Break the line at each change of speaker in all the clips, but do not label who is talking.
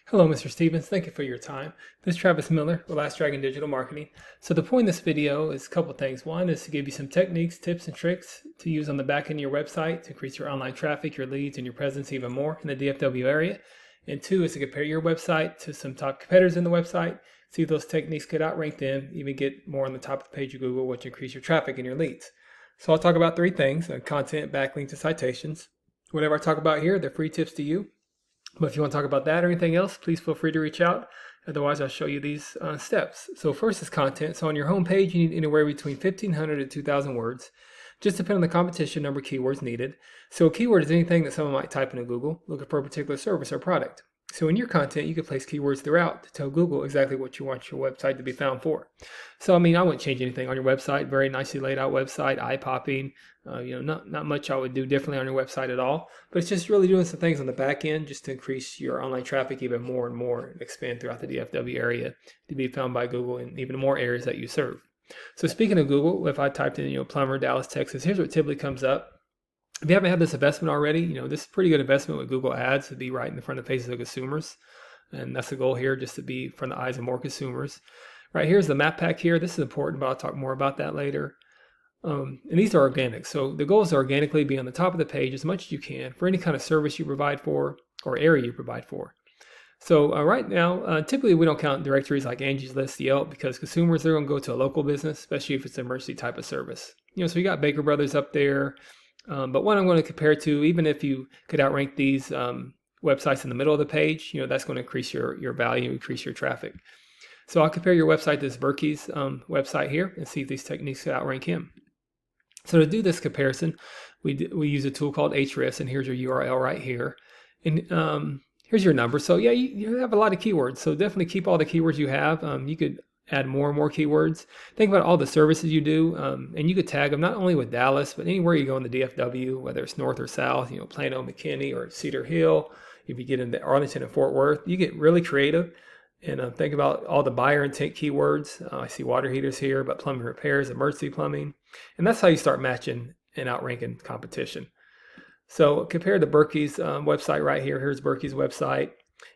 Hello, Mr. Stevens. Thank you for your time. This is Travis Miller with Last Dragon Digital Marketing. So the point of this video is a couple things. One is to give you some techniques, tips, and tricks to use on the back end of your website to increase your online traffic, your leads, and your presence even more in the DFW area. And two is to compare your website to some top competitors in the website, see if those techniques could outrank them, even get more on the top of the page of Google, which increase your traffic and your leads. So I'll talk about three things: content, backlinks, and citations. Whatever I talk about here, they're free tips to you. But if you want to talk about that or anything else, please feel free to reach out. Otherwise, I'll show you these steps. So first is content. So on your home page, you need anywhere between 1,500 to 2,000 words, just depending on the competition number of keywords needed. So a keyword is anything that someone might type into Google looking for a particular service or product. So in your content, you can place keywords throughout to tell Google exactly what you want your website to be found for. So, I wouldn't change anything on your website. Very nicely laid out website, eye-popping. Not much I would do differently on your website at all. But it's just really doing some things on the back end just to increase your online traffic even more and more and expand throughout the DFW area to be found by Google in even more areas that you serve. So speaking of Google, if I typed in, plumber, Dallas, Texas, here's what typically comes up. If you haven't had this investment already, this is a pretty good investment with Google Ads to be right in the front of the faces of consumers. And that's the goal here, just to be in front of the eyes of more consumers. Right here's the map pack here. This is important, but I'll talk more about that later. And these are organic. So the goal is to organically be on the top of the page as much as you can for any kind of service you provide for or area you provide for. So right now, typically we don't count directories like Angie's List, Yelp, because consumers, they're going to go to a local business, especially if it's an emergency type of service. So you got Baker Brothers up there. But what I'm going to compare to, even if you could outrank these websites in the middle of the page, that's going to increase your value, increase your traffic. So I'll compare your website to this Berkeys website here and see if these techniques could outrank him. So to do this comparison, we use a tool called Ahrefs, and here's your URL right here. And here's your number. So yeah, you have a lot of keywords. So definitely keep all the keywords you have. You could add more and more keywords. Think about all the services you do, and you could tag them not only with Dallas, but anywhere you go in the DFW, whether it's north or south, Plano, McKinney, or Cedar Hill. If you get into Arlington and Fort Worth, you get really creative and think about all the buyer intent keywords. I see water heaters here, but plumbing repairs, emergency plumbing, and that's how you start matching and outranking competition. So compare the Berkeys website right here. Here's Berkeys website.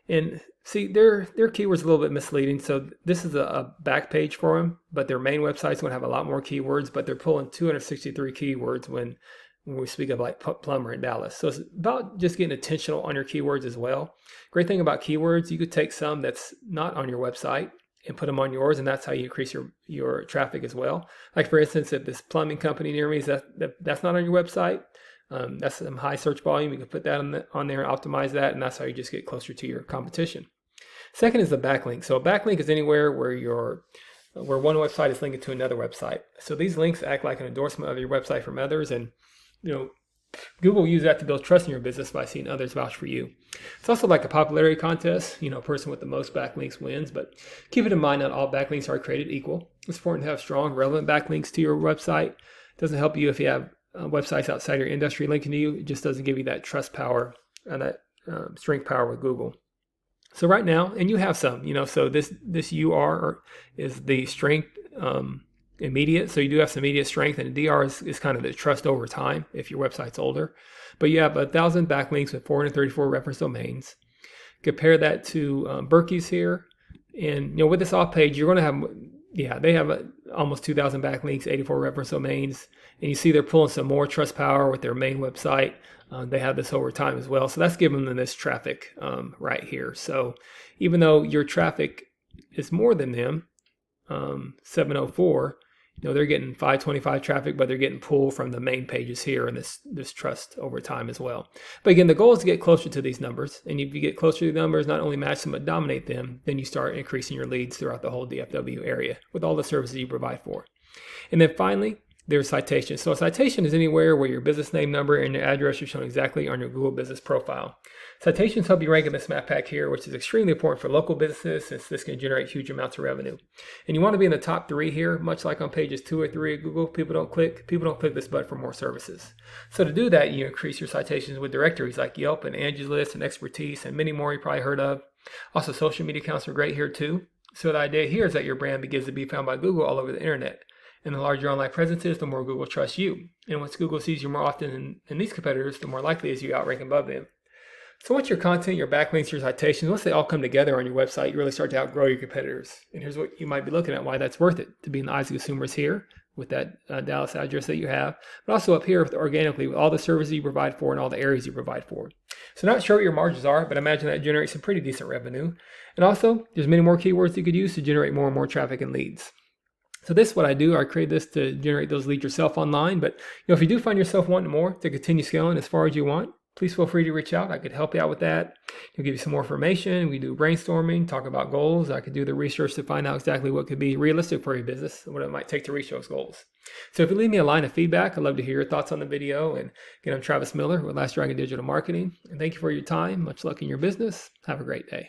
And see, their keywords a little bit misleading. So this is a back page for them, but their main website's going to have a lot more keywords, but they're pulling 263 keywords when we speak of like plumber in Dallas. So it's about just getting attentional on your keywords as well. Great thing about keywords, you could take some that's not on your website and put them on yours, and that's how you increase your traffic as well. Like for instance, if this plumbing company near me is that's not on your website, that's some high search volume. You can put that on there and optimize that, and that's how you just get closer to your competition. Second is the backlink. So a backlink is anywhere where one website is linking to another website. So these links act like an endorsement of your website from others, and Google will use that to build trust in your business by seeing others vouch for you. It's also like a popularity contest. A person with the most backlinks wins, but keep it in mind not all backlinks are created equal. It's important to have strong, relevant backlinks to your website. It doesn't help you if you have websites outside your industry linking to you. It just doesn't give you that trust power and that strength power with Google. So right now, and you have some, so this UR is the strength immediate. So you do have some immediate strength, and the DR is kind of the trust over time if your website's older. But you have 1,000 backlinks with 434 reference domains. Compare that to Berkeys here. And with this off page, you're going to have, they have almost 2,000 backlinks, 84 reference domains. And you see they're pulling some more trust power with their main website. They have this over time as well. So that's giving them this traffic right here. So even though your traffic is more than them, 704, they're getting 525 traffic, but they're getting pulled from the main pages here and this trust over time as well. But again, the goal is to get closer to these numbers. And if you get closer to the numbers, not only match them, but dominate them, then you start increasing your leads throughout the whole DFW area with all the services you provide for. And then finally, there's citations. So a citation is anywhere where your business name, number, and your address are shown exactly on your Google business profile. Citations help you rank in this map pack here, which is extremely important for local businesses since this can generate huge amounts of revenue. And you want to be in the top 3 here, much like on pages 2 or 3 of Google. People don't click this button for more services. So to do that, you increase your citations with directories like Yelp and Angie's List and Expertise and many more you probably heard of. Also, social media accounts are great here too. So the idea here is that your brand begins to be found by Google all over the internet. And the larger your online presence is, the more Google trusts you. And once Google sees you more often than these competitors, the more likely is you outrank above them. So once your content, your backlinks, your citations, once they all come together on your website, you really start to outgrow your competitors. And here's what you might be looking at, why that's worth it to be in the eyes of consumers here with that Dallas address that you have, but also up here organically with all the services you provide for and all the areas you provide for. So not sure what your margins are, but I imagine that generates some pretty decent revenue. And also, there's many more keywords you could use to generate more and more traffic and leads. So this is what I do. I create this to generate those leads yourself online. But if you do find yourself wanting more to continue scaling as far as you want, please feel free to reach out. I could help you out with that. I'll give you some more information. We do brainstorming, talk about goals. I could do the research to find out exactly what could be realistic for your business and what it might take to reach those goals. So if you leave me a line of feedback, I'd love to hear your thoughts on the video. And again, I'm Travis Miller with Last Dragon Digital Marketing. And thank you for your time. Much luck in your business. Have a great day.